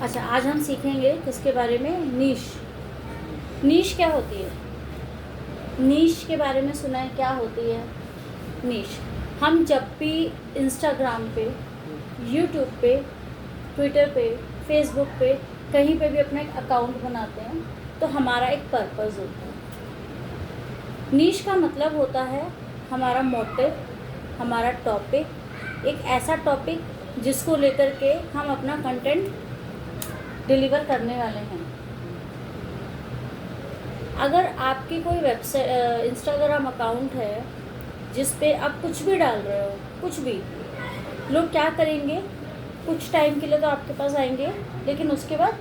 अच्छा, आज हम सीखेंगे किसके बारे में? नीश। नीश क्या होती है? नीश के बारे में सुना है? क्या होती है नीश? हम जब भी इंस्टाग्राम पे, यूट्यूब पे, ट्विटर पे, फेसबुक पे, कहीं पे भी अपना एक अकाउंट बनाते हैं तो हमारा एक पर्पस होता है। नीश का मतलब होता है हमारा मोटिव, हमारा टॉपिक, एक ऐसा टॉपिक जिसको लेकर के हम अपना कंटेंट डिलीवर करने वाले हैं। अगर आपकी कोई वेबसाइट इंस्टाग्राम अकाउंट है जिस पे आप कुछ भी डाल रहे हो, कुछ भी, लोग क्या करेंगे, कुछ टाइम के लिए तो आपके पास आएंगे लेकिन उसके बाद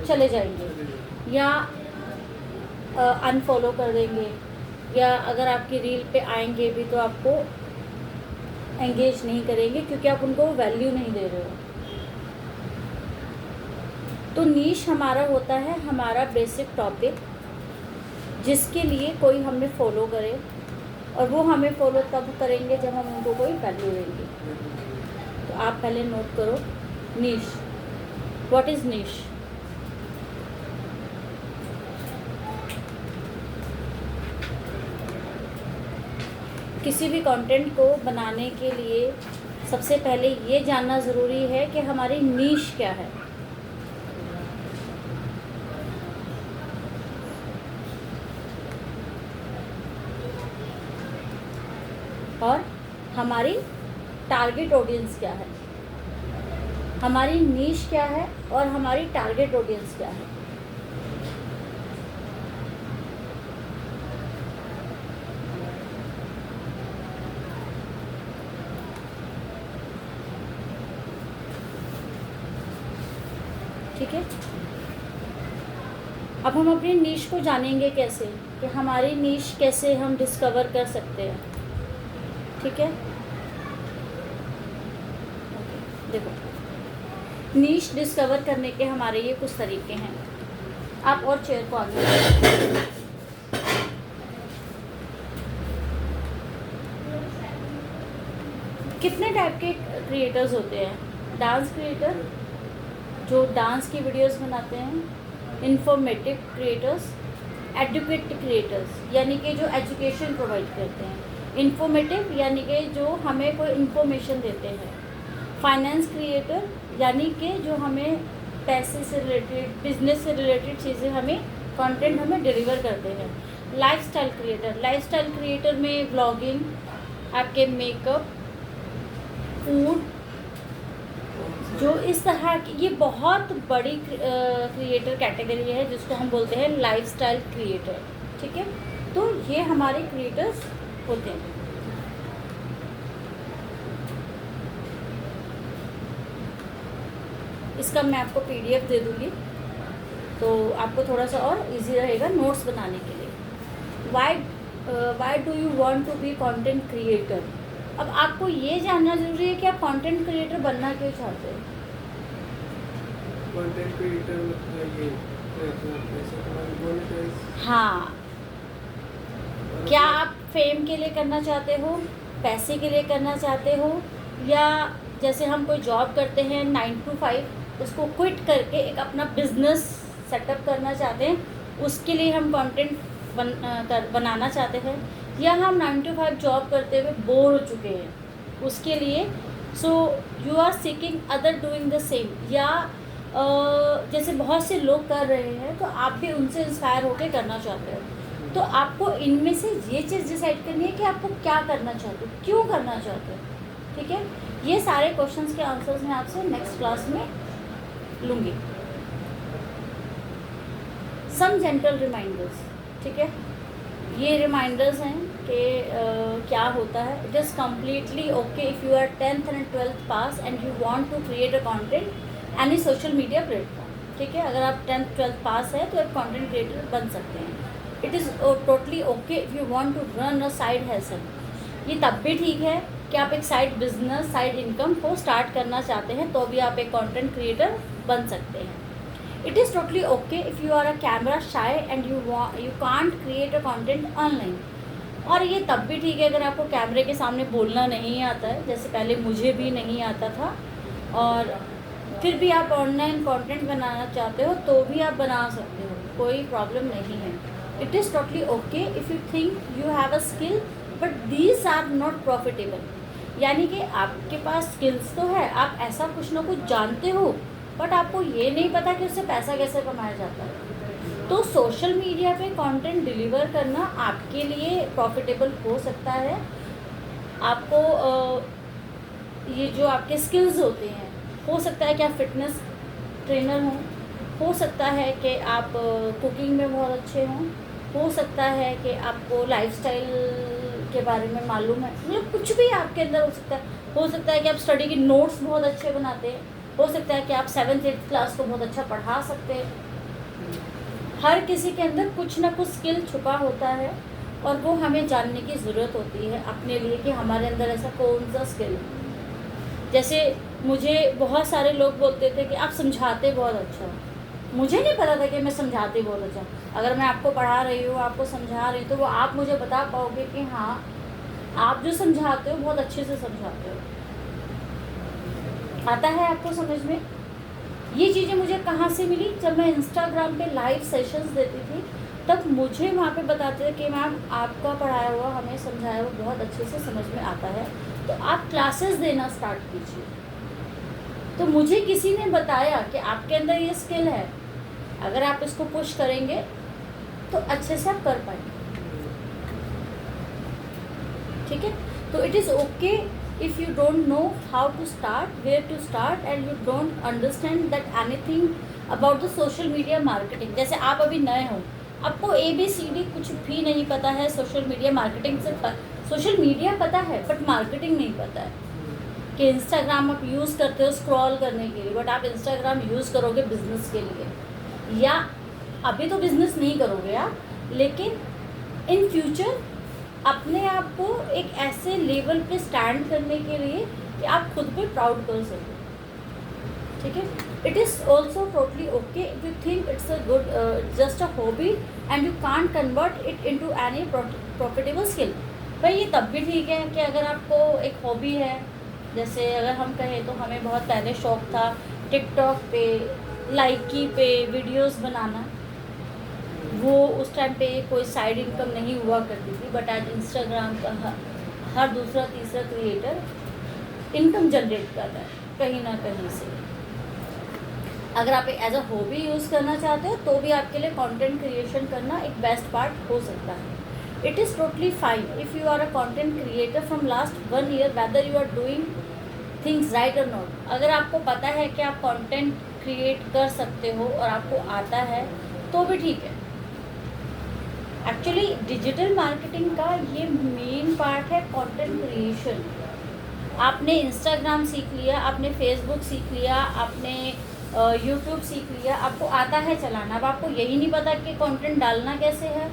चले जाएंगे या अनफॉलो कर देंगे, या अगर आपकी रील पे आएंगे भी तो आपको एंगेज नहीं करेंगे क्योंकि आप उनको वैल्यू नहीं दे रहे हो। तो नीश हमारा होता है हमारा बेसिक टॉपिक जिसके लिए कोई हमें फॉलो करे, और वो हमें फॉलो तब करेंगे जब हम उनको कोई वैल्यू देंगे। तो आप पहले नोट करो नीश। व्हाट इज़ नीश? किसी भी कंटेंट को बनाने के लिए सबसे पहले ये जानना ज़रूरी है कि हमारी नीश क्या है। और हमारी टारगेट ऑडियंस क्या है। हमारी नीश क्या है और हमारी टारगेट ऑडियंस क्या है। ठीक है, अब हम अपनी नीश को जानेंगे कैसे, कि हमारी नीश कैसे हम डिस्कवर कर सकते हैं। ठीक है, देखो, नीश डिस्कवर करने के हमारे ये कुछ तरीके हैं। आप और चेयर को आगे कितने टाइप के क्रिएटर्स होते हैं? डांस क्रिएटर जो डांस की वीडियोस बनाते हैं, इंफॉर्मेटिव क्रिएटर्स, एजुकेट क्रिएटर्स यानी कि जो एजुकेशन प्रोवाइड करते हैं, इंफॉर्मेटिव यानी कि जो हमें कोई इन्फॉर्मेशन देते हैं, फाइनेंस क्रिएटर यानी कि जो हमें पैसे से रिलेटेड, बिजनेस से रिलेटेड चीज़ें हमें कंटेंट हमें डिलीवर करते हैं, लाइफस्टाइल क्रिएटर, लाइफस्टाइल क्रिएटर में व्लॉगिंग, आपके मेकअप, फूड, जो इस तरह की, ये बहुत बड़ी क्रिएटर कैटेगरी है जिसको हम बोलते हैं लाइफस्टाइल क्रिएटर। ठीक है, तो ये हमारे क्रिएटर्स होते हैं। इसका मैं आपको पीडीएफ दे दूँगी तो आपको थोड़ा सा और इजी रहेगा नोट्स बनाने के लिए। Why do you want to be content creator? अब आपको ये जानना जरूरी है कि आप कंटेंट क्रिएटर बनना क्यों चाहते हैं। कंटेंट क्रिएटर ये हाँ, क्या आप फेम के लिए करना चाहते हो, पैसे के लिए करना चाहते हो, या जैसे हम कोई जॉब करते हैं 9 to 5, उसको क्विट करके एक अपना बिजनेस सेटअप करना चाहते हैं, उसके लिए हम कंटेंट बनाना चाहते हैं, या हम 9 to 5 जॉब करते हुए बोर हो चुके हैं उसके लिए, so you are seeking other doing the same, या जैसे बहुत से लोग कर रहे हैं तो आप भी उनसे इंस्पायर होकर करना चाहते हो। तो आपको इनमें से ये चीज़ डिसाइड करनी है कि आपको क्या करना चाहते हो, क्यों करना चाहते हो। ठीक है, ये सारे क्वेश्चंस के आंसर्स मैं आपसे नेक्स्ट क्लास में लूँगी। सम जनरल रिमाइंडर्स, ठीक है, ये रिमाइंडर्स हैं कि क्या होता है। It is completely okay if you are 10th and 12th pass and you want to create a content any social media platform. ठीक है, अगर आप 10th 12th पास है तो आप कंटेंट क्रिएटर बन सकते हैं। It is totally okay if you want to run a side hustle. ये तब भी ठीक है कि आप एक साइड बिजनेस, साइड इनकम को स्टार्ट करना चाहते हैं तो भी आप एक कंटेंट क्रिएटर बन सकते हैं। It is totally okay if you are a camera shy and you can't create a content online. और ये तब भी ठीक है अगर आपको कैमरे के सामने बोलना नहीं आता है, जैसे पहले मुझे भी नहीं आता था, और फिर भी आप ऑनलाइन कंटेंट बनाना चाहते हो तो भी आप बना सकते हो, कोई प्रॉब्लम नहीं है। It is totally okay if you think you have a skill but these are not profitable. यानी कि आपके पास स्किल्स तो है, आप ऐसा कुछ ना कुछ जानते हो, बट आपको ये नहीं पता कि उससे पैसा कैसे कमाया जाता है। तो सोशल मीडिया पे कंटेंट डिलीवर करना आपके लिए प्रॉफिटेबल हो सकता है। आपको ये जो आपके स्किल्स होते हैं, हो सकता है कि आप फिटनेस ट्रेनर हो सकता है कि आप कुकिंग में बहुत अच्छे हों, हो सकता है कि आपको लाइफस्टाइल के बारे में मालूम है, मतलब कुछ भी आपके अंदर हो सकता है कि आप स्टडी के नोट्स बहुत अच्छे बनाते हैं, हो सकता है कि आप 7th-8th क्लास को बहुत अच्छा पढ़ा सकते हैं। हर किसी के अंदर कुछ ना कुछ स्किल छुपा होता है और वो हमें जानने की ज़रूरत होती है अपने लिए कि हमारे अंदर ऐसा कौन सा स्किल है। जैसे मुझे बहुत सारे लोग बोलते थे कि आप समझाते बहुत अच्छा हो। मुझे नहीं पता था कि मैं समझाती बहुत अच्छा। अगर मैं आपको पढ़ा रही हूँ, आपको समझा रही हूँ, तो वो आप मुझे बता पाओगे कि हाँ, आप जो समझाते हो बहुत अच्छे से समझाते हो। आता है आपको समझ में? ये चीज़ें मुझे कहाँ से मिली? जब मैं इंस्टाग्राम पे लाइव सेशंस देती थी, तब मुझे वहाँ पे बताते थे कि मैम आपका पढ़ाया हुआ, हमें समझाया हुआ बहुत अच्छे से समझ में आता है, तो आप क्लासेस देना स्टार्ट कीजिए। तो मुझे किसी ने बताया कि आपके अंदर ये स्किल है, अगर आप इसको पुश करेंगे तो अच्छे से आप कर पाएंगे। ठीक है? तो it is okay if you don't know how to start, where to start, and you don't understand that anything about the social media marketing। जैसे आप अभी नए हो, आपको ABCD कुछ भी नहीं पता है सोशल मीडिया मार्केटिंग से। सोशल मीडिया पता है बट मार्केटिंग नहीं पता है कि इंस्टाग्राम आप यूज़ करते हो स्क्रॉल करने के लिए, बट आप इंस्टाग्राम यूज़ करोगे बिजनेस के लिए, या अभी तो बिजनेस नहीं करोगे आप, लेकिन इन फ्यूचर अपने आप को एक ऐसे लेवल पे स्टैंड करने के लिए कि आप खुद पे प्राउड कर सको। ठीक है? It is also totally okay if you think it's a good just a hobby and you can't convert it into any profitable skill. भाई ये तब भी ठीक है कि अगर आपको एक हॉबी है, जैसे अगर हम कहें तो हमें बहुत पहले शौक़ था टिकटॉक पे, लाइकी पे वीडियोस बनाना, वो उस टाइम पे कोई साइड इनकम नहीं हुआ करती थी, बट आज इंस्टाग्राम का हर दूसरा तीसरा क्रिएटर इनकम जनरेट कर रहा है कहीं ना कहीं से। अगर आप एज अ हॉबी यूज़ करना चाहते हो तो भी आपके लिए कंटेंट क्रिएशन करना एक बेस्ट पार्ट हो सकता है। It is totally fine if you are a content creator from last 1 year whether you are doing things right और नॉट। अगर आपको पता है कि आप कंटेंट क्रिएट कर सकते हो और आपको आता है तो भी ठीक है। एक्चुअली डिजिटल मार्केटिंग का ये मेन पार्ट है कंटेंट क्रिएशन। आपने इंस्टाग्राम सीख लिया, आपने फेसबुक सीख लिया, आपने यूट्यूब सीख लिया, आपको आता है चलाना, अब आपको यही नहीं पता कि कंटेंट डालना कैसे है,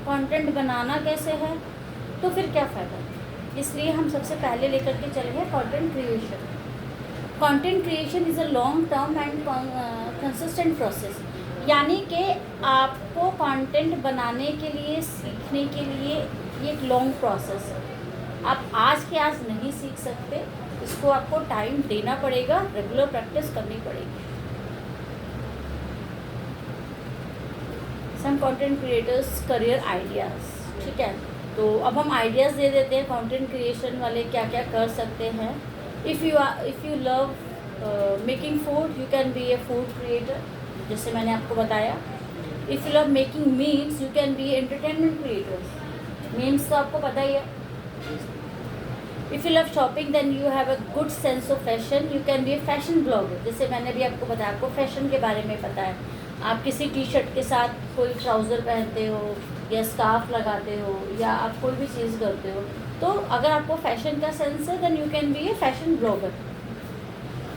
कंटेंट बनाना कैसे है, तो फिर क्या फ़ायदा। इसलिए हम सबसे पहले लेकर के चले हैं content creation. Content creation is a long term and consistent process, यानी कि आपको कंटेंट बनाने के लिए, सीखने के लिए ये एक लॉन्ग प्रोसेस है। आप आज के आज नहीं सीख सकते, इसको आपको टाइम देना पड़ेगा, रेगुलर प्रैक्टिस करनी पड़ेगी। Some content creators career ideas. ठीक है, तो अब हम आइडियाज़ दे देते हैं कंटेंट क्रिएशन वाले क्या क्या कर सकते हैं। If you love making food, you can be a food creator, जैसे मैंने आपको बताया। If you love making memes, you can be entertainment creators. Memes तो आपको पता ही है। If you love shopping then you have a good sense of fashion, you can be a fashion blogger. जैसे मैंने भी आपको बताया, आपको फैशन के बारे में पता है, आप किसी टी शर्ट के साथ कोई ट्राउज़र पहनते हो या स्कार्फ लगाते हो या आप कोई भी चीज़ करते हो, तो अगर आपको फैशन का सेंस है then you can be a fashion blogger.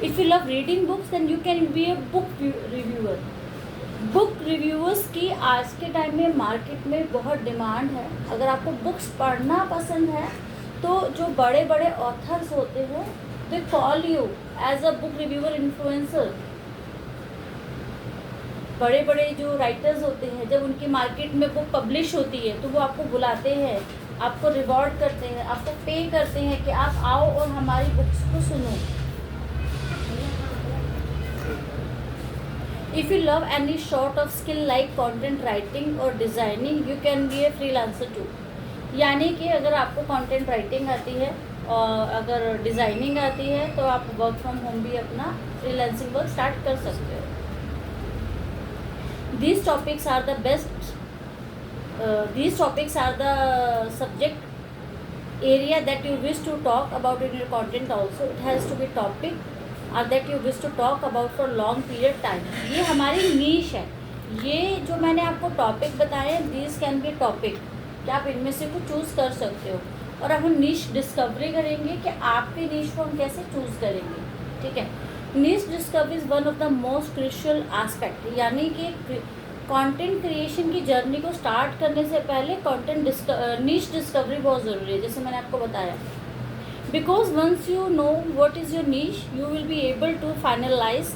If you love reading books then you can be a book reviewer. Book reviewers की आज के टाइम में मार्केट में बहुत डिमांड है। अगर आपको बुक्स पढ़ना पसंद है तो जो बड़े बड़े ऑथर्स होते हैं they call you as a book reviewer influencer. बड़े बड़े जो राइटर्स होते हैं, जब उनकी मार्केट में बुक पब्लिश होती है तो वो आपको बुलाते हैं, आपको रिवॉर्ड करते हैं, आपको पे करते हैं कि आप आओ और हमारी बुक्स को सुनो। If you love any sort of skill like content writing or designing, you can be a freelancer too. यानी कि अगर आपको कंटेंट राइटिंग आती है और अगर डिज़ाइनिंग आती है तो आप वर्क फ्रॉम होम भी अपना फ्रीलांसिंग वर्क स्टार्ट कर सकते हो. These topics are the best. These topics are the subject area that you wish to talk about in your content also. It has to be topic that you wish to talk about for long period time. ये हमारी नीश है. ये जो मैंने आपको topic बताए हैं, these can be topic, कि आप इनमें से कुछ चूज़ कर सकते हो. और अब हम नीश डिस्कवरी करेंगे कि आपके नीश को हम कैसे चूज़ करेंगे. ठीक है. Niche discovery is one of the most crucial aspect. यानी कि कंटेंट क्रिएशन की जर्नी को स्टार्ट करने से पहले नीश डिस्कवरी बहुत ज़रूरी है, जैसे मैंने आपको बताया. Because once you know what is your niche, you will be able to finalize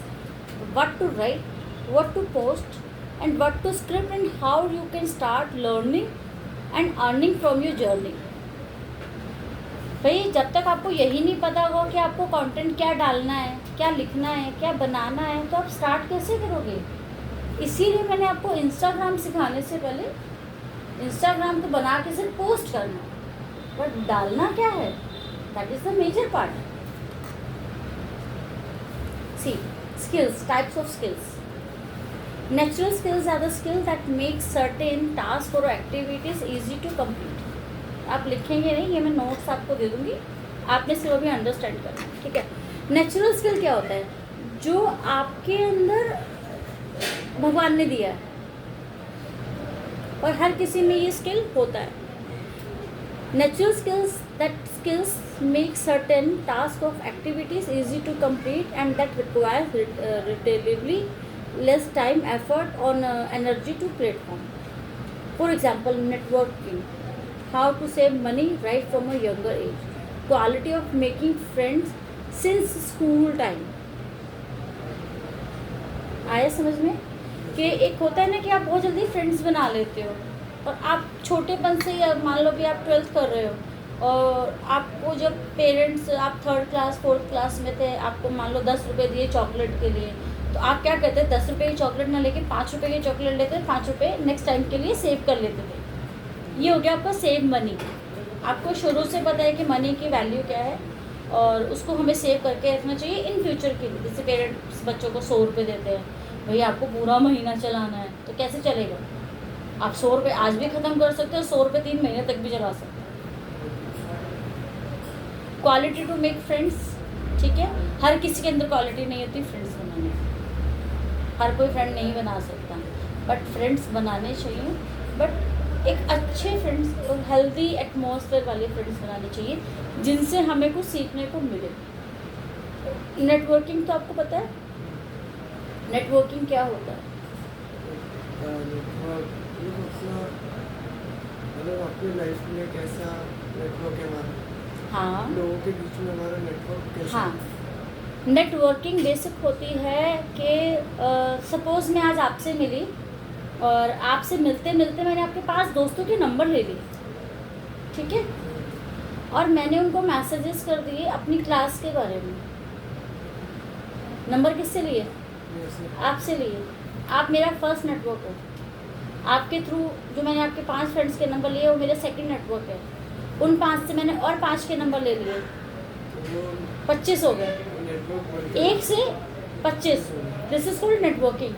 what to write, what to post, and what to script, and how you can start learning and earning from your journey. भाई जब तक आपको यही नहीं पता होगा कि आपको कंटेंट क्या डालना है, क्या लिखना है, क्या बनाना है, तो आप स्टार्ट कैसे करोगे. इसीलिए मैंने आपको इंस्टाग्राम सिखाने से पहले इंस्टाग्राम तो बना के सिर्फ पोस्ट करना, बट डालना क्या है, that is the major part. See, skills, types of skills. Natural skills are the skills that make certain tasks or activities easy to complete. आप लिखेंगे नहीं, ये मैं नोट्स आपको दे दूँगी, आपने सिर्फ अभी अंडरस्टैंड करना. ठीक है. नेचुरल स्किल क्या होता है, जो आपके अंदर भगवान ने दिया है और हर किसी में ये स्किल होता है. Natural skills, that skills make certain tasks of activities easy to complete and that requires relatively less time, effort, or energy to platform. For example, networking, how to save money right from a younger age, quality of making friends since school time. आया समझ में कि एक होता है ना कि आप बहुत जल्दी फ्रेंड्स बना लेते हो और आप छोटेपन से ही मान लो कि आप 12th कर रहे हो और आपको जब पेरेंट्स आप 3rd क्लास 4th क्लास में थे, आपको मान लो 10 रुपये दिए चॉकलेट के लिए, तो आप क्या करते थे, 10 रुपये की चॉकलेट ना लेके 5 रुपये की चॉकलेट लेते थे, 5 रुपये नेक्स्ट टाइम के लिए सेव कर लेते थे. ये हो गया आपका सेव मनी. आपको शुरू से पता है कि मनी की वैल्यू क्या है और उसको हमें सेव करके रखना चाहिए इन फ्यूचर के लिए. जैसे पेरेंट्स बच्चों को 100 रुपये देते हैं, भैया आपको पूरा महीना चलाना है, तो कैसे चलेगा. आप 100 रुपये आज भी ख़त्म कर सकते हो, 100 रुपये 3 महीने तक भी चला सकते हो. Quality to make friends. ठीक है. हर किसी के अंदर क्वालिटी नहीं होती फ्रेंड्स बनाने की. हर कोई फ्रेंड नहीं बना सकता, बट फ्रेंड्स बनाने चाहिए. बट एक अच्छे फ्रेंड्स और हेल्दी एटमॉस्फेयर वाले फ्रेंड्स बनाने चाहिए जिनसे हमें कुछ सीखने को मिले. नेटवर्किंग तो आपको पता है, नेटवर्किंग क्या होता है. मतलब अपनी लाइफ में कैसा नेटवर्क है हमारा, हाँ, लोगों के बीच में हमारा नेटवर्क कैसा. हाँ, नेटवर्किंग बेसिक होती है कि सपोज़ मैं आज आपसे मिली और आपसे मिलते मिलते मैंने आपके पास दोस्तों के नंबर ले लिए. ठीक है. और मैंने उनको मैसेजेस कर दिए अपनी क्लास के बारे में. नंबर किससे लिए, आपसे लिए. आप मेरा फर्स्ट नेटवर्क हो. आपके थ्रू जो मैंने आपके 5 फ्रेंड्स के नंबर लिए वो मेरा सेकंड नेटवर्क है. उन 5 से मैंने और 5 के नंबर ले लिए, 25 हो गए. 1 से 25. This is called networking,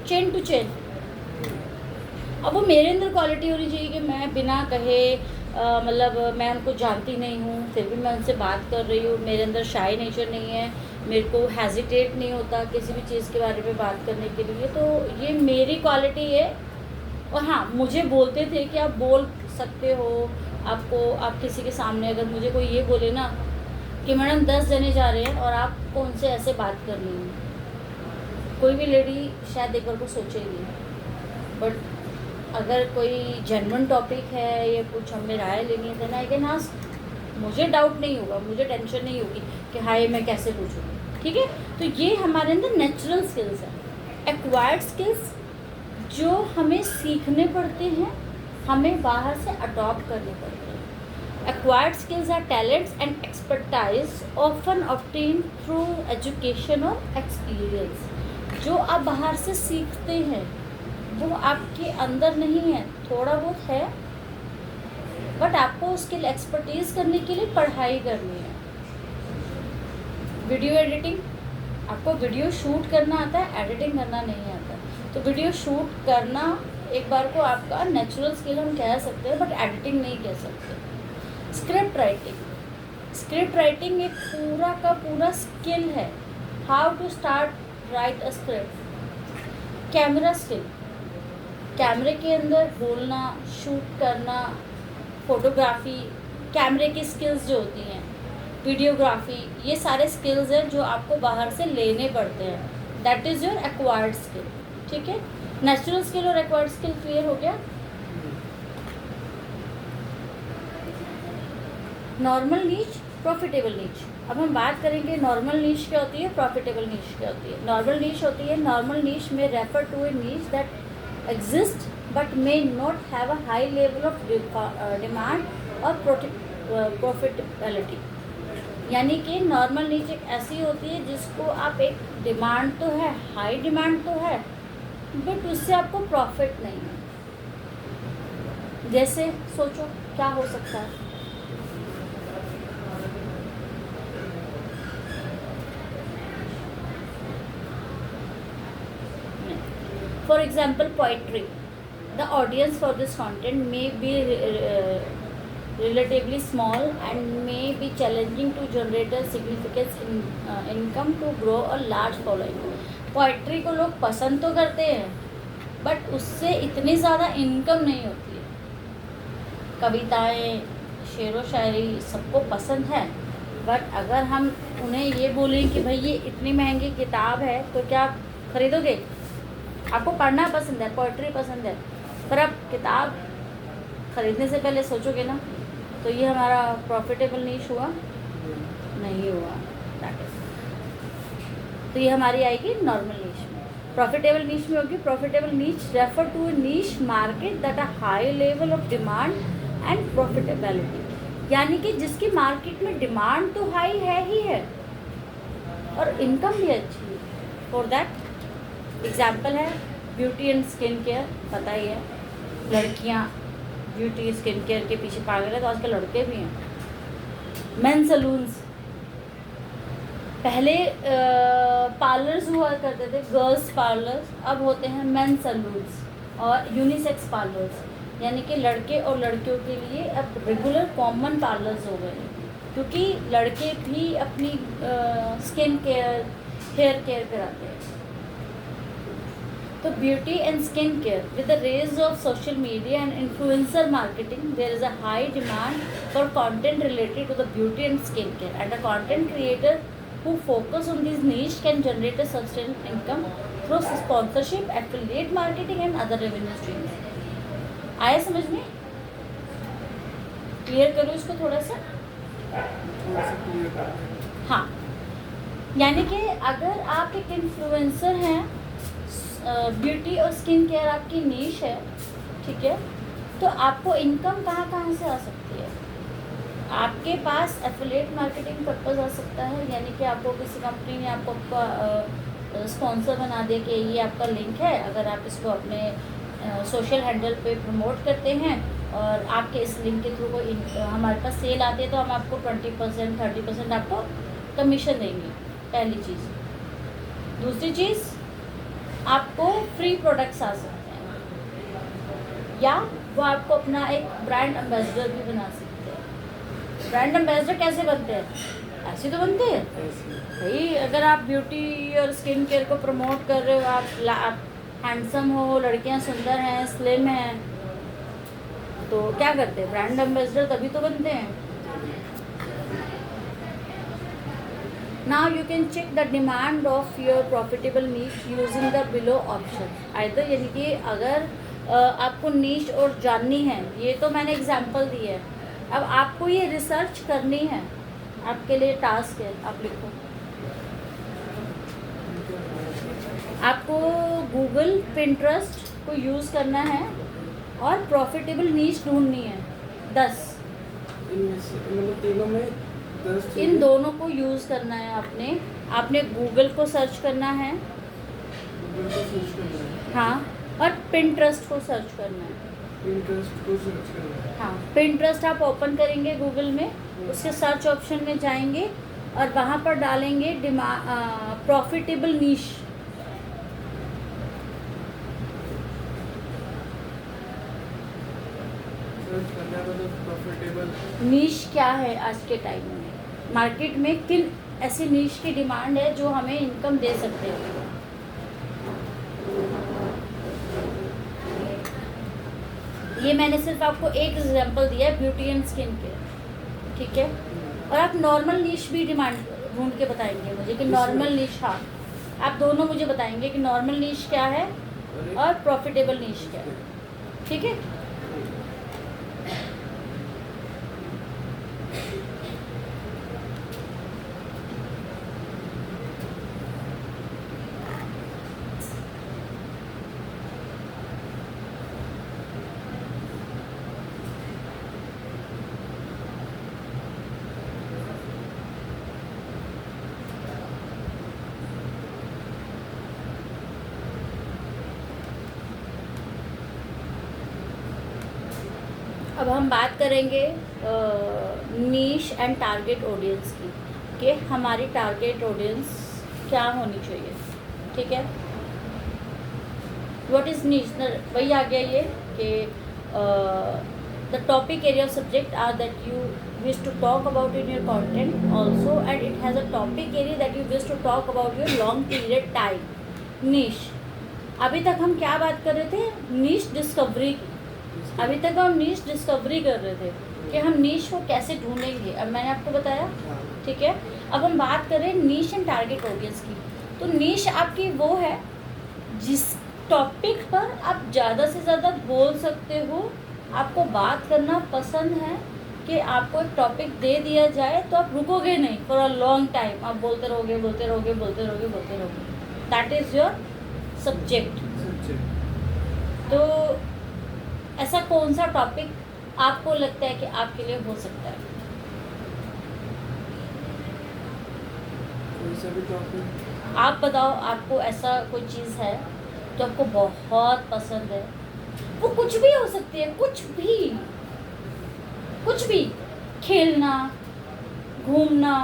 chain to chain. अब वो मेरे अंदर क्वालिटी होनी चाहिए कि मैं बिना कहे मतलब मैं उनको जानती नहीं हूँ फिर भी मैं उनसे बात कर रही हूँ. मेरे अंदर शाय नेचर नहीं है, मेरे को हेजिटेट नहीं होता किसी भी चीज़ के बारे में बात करने के लिए. तो ये मेरी क्वालिटी है. और हाँ, मुझे बोलते थे कि आप बोल सकते हो. आपको आप किसी के सामने अगर मुझे कोई ये बोले ना कि मैडम 10 जने जा रहे हैं और आपको उनसे ऐसे बात करनी है, कोई भी लेडी शायद एक बार को सोचेगी. बट अगर कोई जेन्युइन टॉपिक है या कुछ हमें राय लेनी है तो आई कैन आस्क. मुझे डाउट नहीं होगा, मुझे टेंशन नहीं होगी कि हाय मैं कैसे पूछूँगी. ठीक है. तो ये हमारे अंदर नेचुरल स्किल्स है. एक्वायर्ड स्किल्स जो हमें सीखने पड़ते हैं, हमें बाहर से अडॉप्ट करने पड़ते हैं. Acquired skills are talents and expertise often obtain through education और एक्सपीरियंस. जो आप बाहर से सीखते हैं वो आपके अंदर नहीं है, थोड़ा बहुत है, बट आपको उसके लिए एक्सपर्टीज़ करने के लिए पढ़ाई करनी है। वीडियो एडिटिंग, आपको वीडियो शूट करना आता है, एडिटिंग करना नहीं आता। तो वीडियो शूट करना एक बार को आपका नेचुरल स्किल हम कह सकते हैं, बट एडिटिंग नहीं कह सकते। स्क्रिप्ट राइटिंग, स्क्रिप्ट राइटिंग एक पूरा का पूरा स्किल है, how to start write a script. Camera skill, कैमरे के अंदर बोलना, शूट करना, फोटोग्राफी, कैमरे की स्किल्स जो होती हैं, वीडियोग्राफी, ये सारे स्किल्स हैं जो आपको बाहर से लेने पड़ते हैं। That is your acquired skill. ठीक है, नेचुरल स्किल और एक्वायर्ड स्किल क्लियर हो गया। नॉर्मल नीच, प्रॉफिटेबल नीच। अब हम बात करेंगे नॉर्मल नीच क्या होती है, प्रॉफिटेबल नीच क्या होती है। नॉर्मल नीच होती है, नॉर्मल नीच में रेफर टू ए नीच that exist but may not have a high level of demand और प्रॉफिटेबिलिटी। यानी कि नॉर्मल नीच एक ऐसी होती है जिसको आप एक डिमांड तो है, हाई डिमांड तो है, बट उससे आपको प्रॉफिट नहीं है। जैसे सोचो क्या हो सकता है। For example, poetry. The audience for this content may be relatively small and may be challenging to generate a significant income to grow a large following. Poetry को लोग पसंद तो करते हैं, बट उससे इतनी ज़्यादा इनकम नहीं होती है। कविताएं, शेर व शायरी सबको पसंद है, बट अगर हम उन्हें ये बोलें कि भाई ये इतनी महंगी किताब है तो क्या आप खरीदोगे? आपको पढ़ना पसंद है, पोइट्री पसंद है, पर आप किताब खरीदने से पहले सोचोगे ना, तो ये हमारा प्रॉफिटेबल नीश हुआ नहीं हुआ। तो ये हमारी आएगी नॉर्मल नीश में। प्रॉफिटेबल नीश में होगी, profitable niche refer to a niche market that a high level of demand and profitability. यानी कि जिसकी मार्केट में डिमांड तो हाई है ही है और इनकम भी अच्छी है। फॉर दैट एग्जाम्पल है ब्यूटी एंड स्किन केयर। पता ही है, लड़कियां ब्यूटी स्किन केयर के पीछे पागल है, तो आजकल लड़के भी हैं। मेन सलून्स, पहले पार्लर्स हुआ करते थे, गर्ल्स पार्लर्स, अब होते हैं मेन सलून्स और यूनिसेक्स पार्लर्स। यानी कि लड़के और लड़कियों के लिए अब रेगुलर कॉमन पार्लर्स हो गए, क्योंकि लड़के भी अपनी स्किन केयर, हेयर केयर कराते हैं। तो beauty and skin care with the rise of social media and influencer marketing there is a high demand for content related to the beauty and skin care and a content creator who focus on these niche can generate a sustained income through sponsorship, affiliate marketing and other revenue streams. आया समझ में? Clear करो इसको थोड़ा सा। हाँ, यानी कि अगर आप एक इन्फ्लुएंसर हैं, ब्यूटी और स्किन केयर आपकी नीश है, ठीक है, तो आपको इनकम कहाँ कहाँ से आ सकती है? आपके पास एफिलिएट मार्केटिंग पर्पस आ सकता है, यानी कि आपको किसी कंपनी ने आपको आपका स्पॉन्सर बना दिया कि ये आपका लिंक है, अगर आप इसको अपने सोशल हैंडल पे प्रमोट करते हैं और आपके इस लिंक के थ्रू कोई हमारे पास सेल आती है तो हम आपको 20% 30% आपको कमीशन देंगे। पहली चीज़। दूसरी चीज़, आपको फ्री प्रोडक्ट्स आ सकते हैं, या वो आपको अपना एक ब्रांड एम्बेसडर भी बना सकते हैं। ब्रांड एम्बेसडर कैसे बनते हैं? ऐसे तो बनते हैं भाई, अगर आप ब्यूटी और स्किन केयर को प्रमोट कर रहे हो, आप हैंडसम हो, लड़कियां सुंदर हैं, स्लिम हैं, तो क्या करते हैं? ब्रांड एम्बेसडर तभी तो बनते हैं। Now you can check the demand of your profitable niche using the below option. Either, यानी कि अगर आपको नीश और जाननी है, ये तो मैंने एग्जांपल दी है, अब आपको ये रिसर्च करनी है, आपके लिए टास्क है। आप लिखो, आपको गूगल, पिंटरेस्ट को यूज़ करना है और प्रॉफिटेबल नीश ढूंढनी है 10। मतलब तीनों में 10 इन दोनों को यूज़ करना है आपने गूगल को सर्च करना है, गूगल को सर्च करना है, हाँ, और पिंटरेस्ट को सर्च करना है। इंटरेस्ट को सर्च करना है। हाँ, पिंटरेस्ट आप ओपन करेंगे गूगल में, उसके सर्च ऑप्शन में जाएंगे और वहाँ पर डालेंगे प्रॉफिटेबल नीश। सर्च करना है मतलब प्रॉफिटेबल नीश क्या है आज के टाइम में मार्केट में, किन ऐसी नीश की डिमांड है जो हमें इनकम दे सकते हैं। ये मैंने सिर्फ आपको एक एग्जांपल दिया है ब्यूटी एंड स्किन केयर, ठीक है। और आप नॉर्मल नीश भी डिमांड ढूंढ के बताएंगे मुझे कि नॉर्मल नीश, हाँ आप दोनों मुझे बताएंगे कि नॉर्मल नीश क्या है और प्रॉफिटेबल नीश क्या है, ठीक है। अब हम बात करेंगे नीश एंड टारगेट ऑडियंस की, कि हमारी टारगेट ऑडियंस क्या होनी चाहिए, ठीक है। व्हाट इज़ नीश, वही आ गया ये कि the topic area of subject are that you wish to talk about in your content also, and it has a topic area that you wish to talk about your long period time. Niche, अभी तक हम क्या बात कर रहे थे, नीश discovery की। अभी तक हम नीश डिस्कवरी कर रहे थे कि हम नीश को कैसे ढूंढेंगे, अब मैंने आपको बताया, ठीक है। अब हम बात करें नीश एंड टारगेट ऑडियंस की, तो नीश आपकी वो है जिस टॉपिक पर आप ज़्यादा से ज़्यादा बोल सकते हो, आपको बात करना पसंद है, कि आपको एक टॉपिक दे दिया जाए तो आप रुकोगे नहीं फॉर अ लॉन्ग टाइम, आप बोलते रहोगे बोलते रहोगे बोलते रहोगे बोलते रहोगे, दैट इज़ योर सब्जेक्ट। तो ऐसा कौन सा टॉपिक आपको लगता है कि आपके लिए हो सकता है? कोई सा भी टॉपिक आप बताओ, आपको ऐसा कोई चीज़ है जो आपको बहुत पसंद है, वो कुछ भी हो सकती है, कुछ भी, खेलना, घूमना,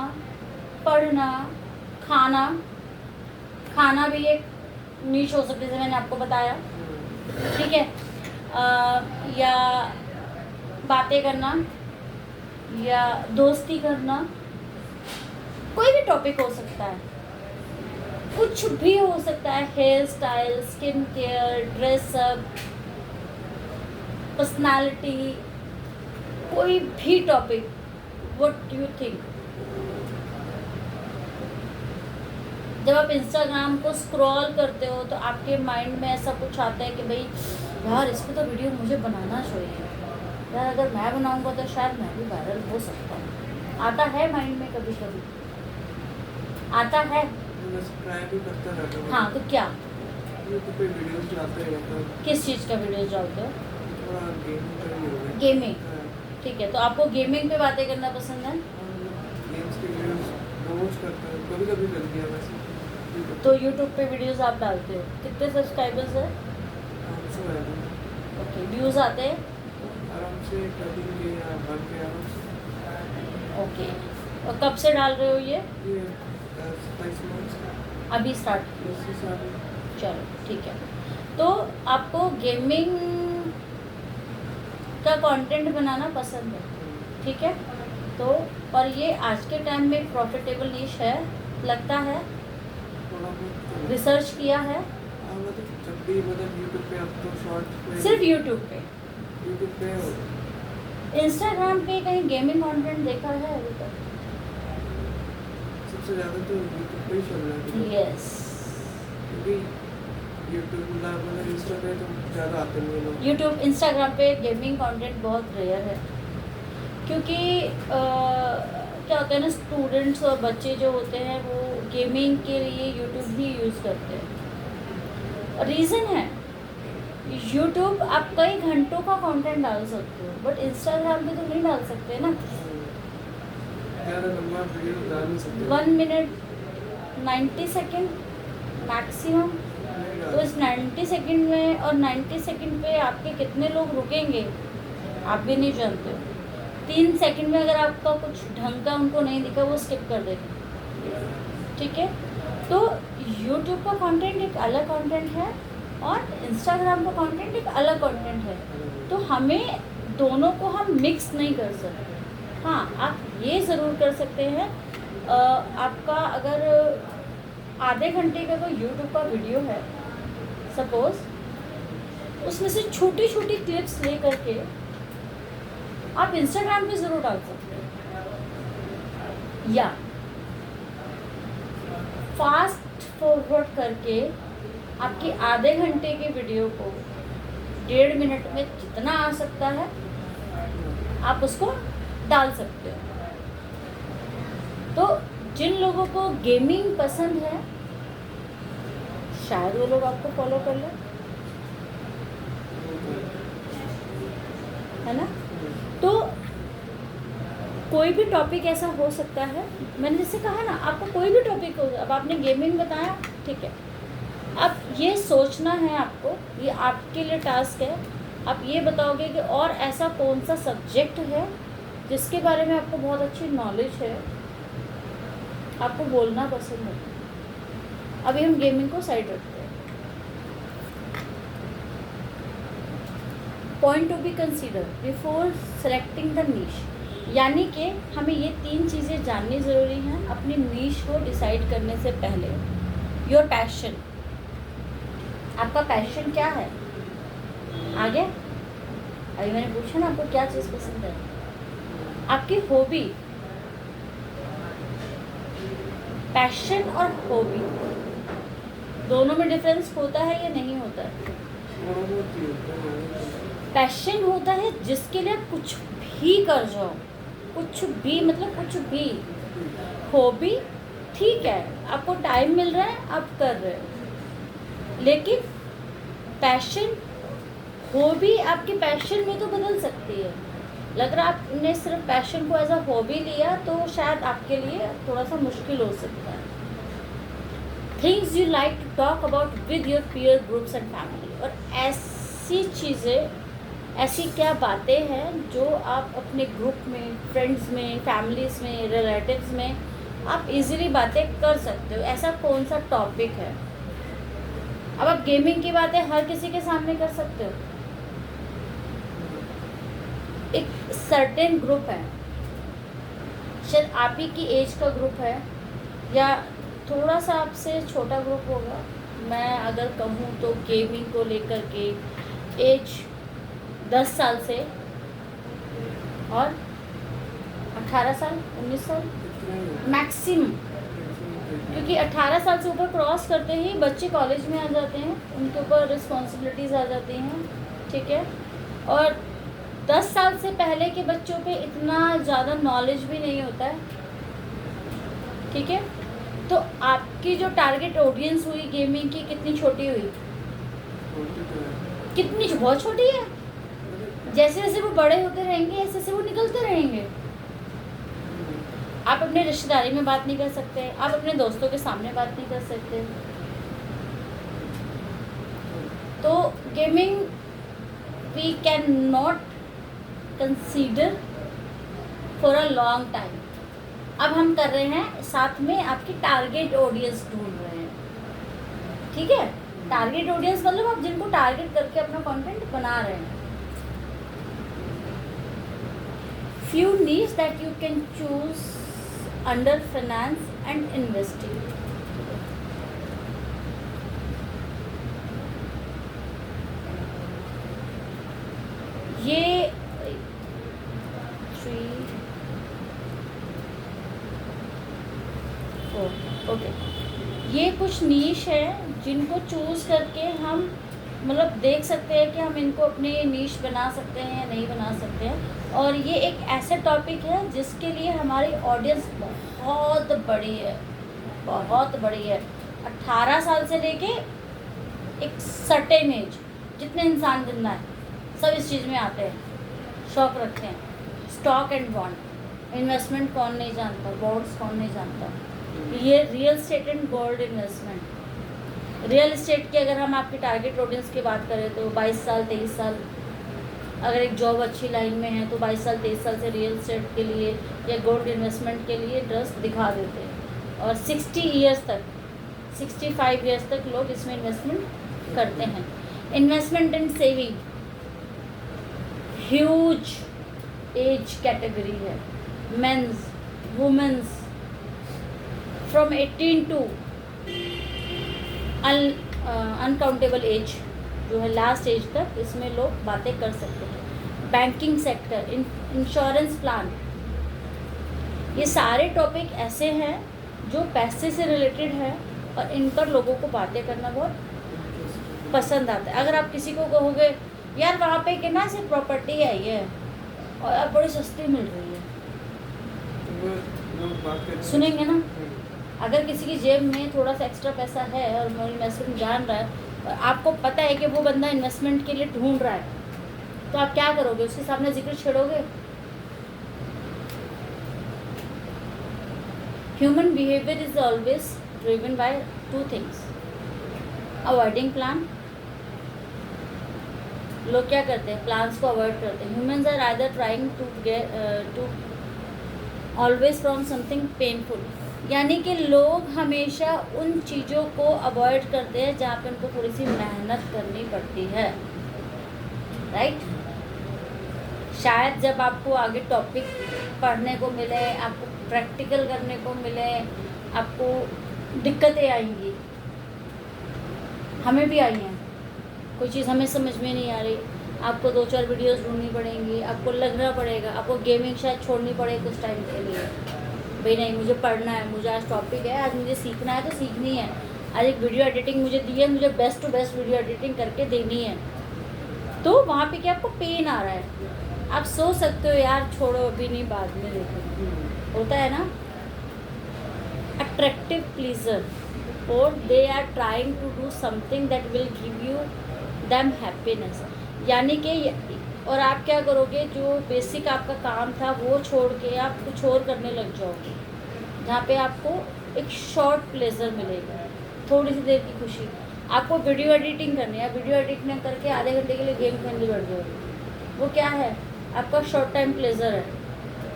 पढ़ना, खाना भी एक नीश हो सकती है, जैसे मैंने आपको बताया, ठीक है। या बातें करना या दोस्ती करना, कोई भी टॉपिक हो सकता है, कुछ भी हो सकता है, hair style, skin care, dress up, personality, कोई भी टॉपिक, व्हाट यू थिंक। जब आप इंस्टाग्राम को स्क्रॉल करते हो तो आपके माइंड में ऐसा कुछ आता है कि भाई यार इस पर तो वीडियो मुझे बनाना चाहिए यार, अगर मैं बनाऊंगा तो शायद मैं भी वायरल हो सकता हूँ। आता है माइंड में, कभी कभी आता है। बस ट्राई भी करता रहता हूँ। हाँ, तो क्या यूट्यूब पे वीडियोस डालते रहता हूँ। किस चीज़ का वीडियोस डालते हो? थोड़ा गेमिंग का ही होगा। गेमिंग, हाँ, ठीक है। तो आपको गेमिंग पे बातें करना पसंद है? गेम्स के वीडियोस रोज करता हूँ, कभी कभी कर दिया वैसे। तो यूट्यूब पे वीडियोस आप डालते हो, कितने सब्सक्राइबर्स है? आराम से है अभी। ओके, व्यूज़ आते हैं? आराम से 13 के या 1 के आराम से। ओके, और कब से डाल रहे हो ये? ये 27 मंथ्स अभी स्टार्ट किया? इसी साल। चलो ठीक है। तो आपको गेमिंग का कंटेंट बनाना पसंद है, ठीक है। तो और ये आज के टाइम में प्रॉफिटेबल नीश है, लगता है? थोड़ा बहुत रिसर्च किया है? हाँ, मतलब जब भी मतलब यूट्यूब पे अब तो शॉर्ट सिर्फ यूट्यूब पे? यूट्यूब पे इंस्टाग्राम पे कहीं गेमिंग कंटेंट देखा है अभी तक? सबसे ज़्यादा तो यूट्यूब पे ही चल रहा है अभी। यस, क्योंकि यूट्यूब मतलब इंस्टा पे तो ज़्यादा आते नहीं हैं लोग। यूट्यूब, इंस्टाग्राम पे गेमिंग कंटेंट बहुत रेयर है, क्योंकि क्या होता है ना, स्टूडेंट्स और बच्चे जो होते हैं वो गेमिंग के लिए यूट्यूब ही यूज़ करते हैं। रीज़न है, यूट्यूब आप कई घंटों का कंटेंट डाल सकते हो, बट इंस्टाग्राम पे तो नहीं डाल सकते ना। ज़्यादा लंबा वीडियो डाल नहीं सकते। 1 मिनट 90 सेकेंड मैक्सिमम, तो इस 90 सेकंड में और 90 सेकंड पे आपके कितने लोग रुकेंगे आप भी नहीं जानते हो। 3 सेकंड में अगर आपका कुछ ढंग का उनको नहीं दिखा वो स्किप कर देंगे, ठीक है। तो यूट्यूब का कंटेंट एक अलग कंटेंट है और इंस्टाग्राम का कंटेंट एक अलग कंटेंट है। तो हमें दोनों को हम मिक्स नहीं कर सकते। हाँ, आप ये ज़रूर कर सकते हैं, आपका अगर आधे घंटे का कोई यूट्यूब का वीडियो है सपोज़, उसमें से छोटी छोटी क्लिप्स ले करके आप इंस्टाग्राम पे ज़रूर डाल सकते हैं, या फास्ट फॉरवर्ड करके आपके आधे घंटे के वीडियो को 1.5 मिनट में जितना आ सकता है आप उसको डाल सकते हो। तो जिन लोगों को गेमिंग पसंद है शायद वो लोग आपको फॉलो कर लें, है ना। तो कोई भी टॉपिक ऐसा हो सकता है, मैंने जैसे कहा ना, आपको कोई भी टॉपिक हो, अब आपने गेमिंग बताया, ठीक है। अब ये सोचना है आपको, ये आपके लिए टास्क है, आप ये बताओगे कि और ऐसा कौन सा सब्जेक्ट है जिसके बारे में आपको बहुत अच्छी नॉलेज है, आपको बोलना पसंद है। अभी हम गेमिंग को साइड रखते हैं। Point to be consider before selecting the niche, यानी कि हमें ये 3 चीज़ें जाननी ज़रूरी हैं अपनी नीश को डिसाइड करने से पहले। योर पैशन, आपका पैशन क्या है, आगे अभी मैंने पूछा ना आपको क्या चीज़ पसंद है। आपकी हॉबी, पैशन और हॉबी दोनों में डिफरेंस होता है या नहीं होता है? पैशन होता है जिसके लिए कुछ भी कर जाओ, कुछ भी मतलब कुछ भी। हॉबी ठीक है, आपको टाइम मिल रहा है आप कर रहे हो, लेकिन पैशन, हॉबी आपके पैशन में तो बदल सकती है। अगर आपने सिर्फ पैशन को एज अ हॉबी लिया तो शायद आपके लिए थोड़ा सा मुश्किल हो सकता है। Things you like to talk about with your peer groups and family, और ऐसी चीज़ें, ऐसी क्या बातें हैं जो आप अपने ग्रुप में, फ्रेंड्स में, फैमिलीज़ में, रिलेटिव्स में आप इजीली बातें कर सकते हो, ऐसा कौन सा टॉपिक है। अब आप गेमिंग की बातें हर किसी के सामने कर सकते हो, एक सर्टेन ग्रुप है, शायद आप ही की एज का ग्रुप है या थोड़ा सा आपसे छोटा ग्रुप होगा। मैं अगर कहूँ तो गेमिंग को लेकर के एज 10 साल से और 18 साल 19 साल मैक्सिमम, क्योंकि 18 साल से ऊपर क्रॉस करते ही बच्चे कॉलेज में आ जाते हैं, उनके ऊपर रिस्पॉन्सिबिलिटीज़ आ जाती हैं, ठीक है। और 10 साल से पहले के बच्चों पे इतना ज़्यादा नॉलेज भी नहीं होता है, ठीक है। तो आपकी जो टारगेट ऑडियंस हुई गेमिंग की कितनी छोटी हुई, कितनी बहुत छोटी है। जैसे जैसे वो बड़े होते रहेंगे ऐसे ऐसे वो निकलते रहेंगे। आप अपने रिश्तेदारी में बात नहीं कर सकते, आप अपने दोस्तों के सामने बात नहीं कर सकते। तो gaming we can not consider for a long time. अब हम कर रहे हैं साथ में आपकी टारगेट ऑडियंस ढूंढ रहे हैं, ठीक है। टारगेट ऑडियंस मतलब आप जिनको टारगेट करके अपना कंटेंट बना रहे हैं। Few niche that you can choose under finance and investing. ये 3 4 ओके, ये कुछ नीश है जिनको चूज़ करके हम मतलब देख सकते हैं कि हम इनको अपने नीश बना सकते हैं या नहीं बना सकते हैं। और ये एक ऐसा टॉपिक है जिसके लिए हमारी ऑडियंस बहुत बड़ी है, बहुत बड़ी है। 18 साल से लेके एक सर्टेन एज जितने इंसान जिंदा है सब इस चीज़ में आते हैं, शौक रखते हैं। स्टॉक एंड बॉन्ड इन्वेस्टमेंट कौन नहीं जानता, बॉन्ड्स कौन नहीं जानता, ये real estate and gold investment, real estate की अगर हम आपकी टारगेट ऑडियंस की बात करें तो 22 साल 23 साल, अगर एक जॉब अच्छी लाइन में है तो 22 साल 23 साल से रियल इस्टेट के लिए या गोल्ड इन्वेस्टमेंट के लिए इंटरेस्ट दिखा देते हैं। और 60 ईयर्स तक 65 ईयर्स तक लोग इसमें इन्वेस्टमेंट करते हैं। Investment in saving huge age category है, men's women's from 18 to uncountable age जो है लास्ट एज तक इसमें लोग बातें कर सकते हैं। बैंकिंग सेक्टर, इंश्योरेंस प्लान, ये सारे टॉपिक ऐसे हैं जो पैसे से रिलेटेड है और इन पर लोगों को बातें करना बहुत पसंद आता है। अगर आप किसी को कहोगे यार वहाँ पे कि ना सिर्फ प्रॉपर्टी आई है और अब बड़ी सस्ती मिल रही है, सुनेंगे ना। अगर किसी की जेब में थोड़ा सा एक्स्ट्रा पैसा है और वो इन्वेस्टमेंट जान रहा है और आपको पता है कि वो बंदा इन्वेस्टमेंट के लिए ढूंढ रहा है, तो आप क्या करोगे? उसके सामने जिक्र छेड़ोगे? Human behaviour is always driven by two things, avoiding plan. लोग क्या करते हैं? प्लान्स को अवॉइड करते हैं। Humans are either trying to always from something painful, यानी कि लोग हमेशा उन चीज़ों को अवॉइड करते हैं जहाँ पे उनको थोड़ी सी मेहनत करनी पड़ती है, राइट। शायद जब आपको आगे टॉपिक पढ़ने को मिले, आपको प्रैक्टिकल करने को मिले, आपको दिक्कतें आएंगी। हमें भी आई हैं, कोई चीज़ हमें समझ में नहीं आ रही, आपको 2-4 वीडियोस ढूंढनी पड़ेंगी, आपको लगना पड़ेगा, आपको गेमिंग शायद छोड़नी पड़े कुछ टाइम के लिए। भाई नहीं, मुझे पढ़ना है, मुझे आज टॉपिक है, आज मुझे सीखना है तो सीखनी है। आज एक वीडियो एडिटिंग मुझे दी है, मुझे best to best video editing करके देनी है। तो वहाँ पे क्या आपको पेन आ रहा है, आप सोच सकते हो यार छोड़ो अभी नहीं, बाद में देखो, होता है ना। अट्रैक्टिव प्लीजर और they are trying to do something that will give you them happiness, यानी कि और आप क्या करोगे? जो बेसिक आपका काम था वो छोड़ के आप कुछ और करने लग जाओगे, जहाँ पे आपको एक शॉर्ट प्लेजर मिलेगा, थोड़ी सी देर की खुशी। आपको वीडियो एडिटिंग करनी है, वीडियो एडिटिंग करके आधे घंटे के लिए गेम खेलने बैठ जाओगे, वो क्या है? आपका शॉर्ट टाइम प्लेजर है,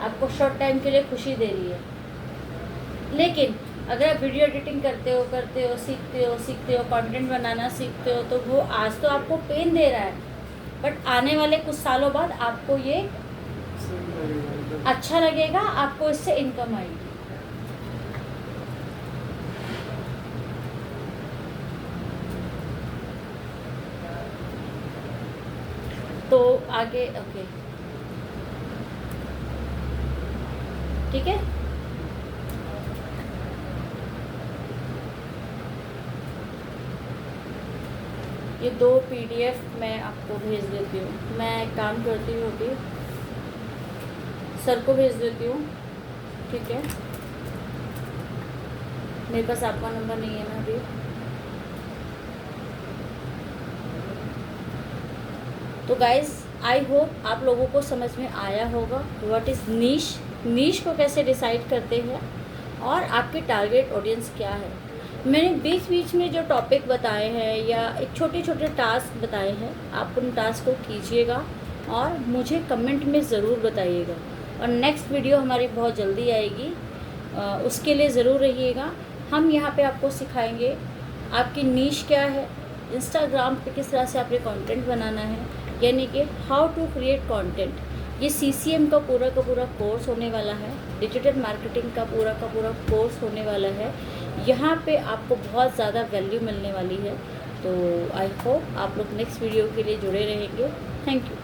आपको शॉर्ट टाइम के लिए खुशी दे रही है। लेकिन अगर आप वीडियो एडिटिंग करते हो सीखते हो कंटेंट बनाना सीखते हो, तो वो आज तो आपको पेन दे रहा है, बट आने वाले कुछ सालों बाद आपको ये अच्छा लगेगा, आपको इससे इनकम आएगी। तो आगे ओके, ठीक है। ये 2 PDF मैं आपको भेज देती हूँ। मैं एक काम करती हूँ अभी, सर को भेज देती हूँ, ठीक है। मेरे पास आपका नंबर नहीं है ना अभी। तो गाइज़ आई होप आप लोगों को समझ में आया होगा व्हाट इज़ नीश को कैसे डिसाइड करते हैं और आपकी टारगेट ऑडियंस क्या है। मैंने बीच बीच में जो टॉपिक बताए हैं या एक छोटे छोटे टास्क बताए हैं, आप उन टास्क को कीजिएगा और मुझे कमेंट में ज़रूर बताइएगा। और नेक्स्ट वीडियो हमारी बहुत जल्दी आएगी, उसके लिए ज़रूर रहिएगा। हम यहाँ पे आपको सिखाएंगे आपकी नीश क्या है, इंस्टाग्राम पे किस तरह से आपने कंटेंट बनाना है, यानी कि हाउ टू क्रिएट कंटेंट। ये CCM का पूरा कोर्स होने वाला है, डिजिटल मार्केटिंग का पूरा कोर्स होने वाला है। यहाँ पे आपको बहुत ज़्यादा वैल्यू मिलने वाली है। तो आई होप आप लोग नेक्स्ट वीडियो के लिए जुड़े रहेंगे। Thank you.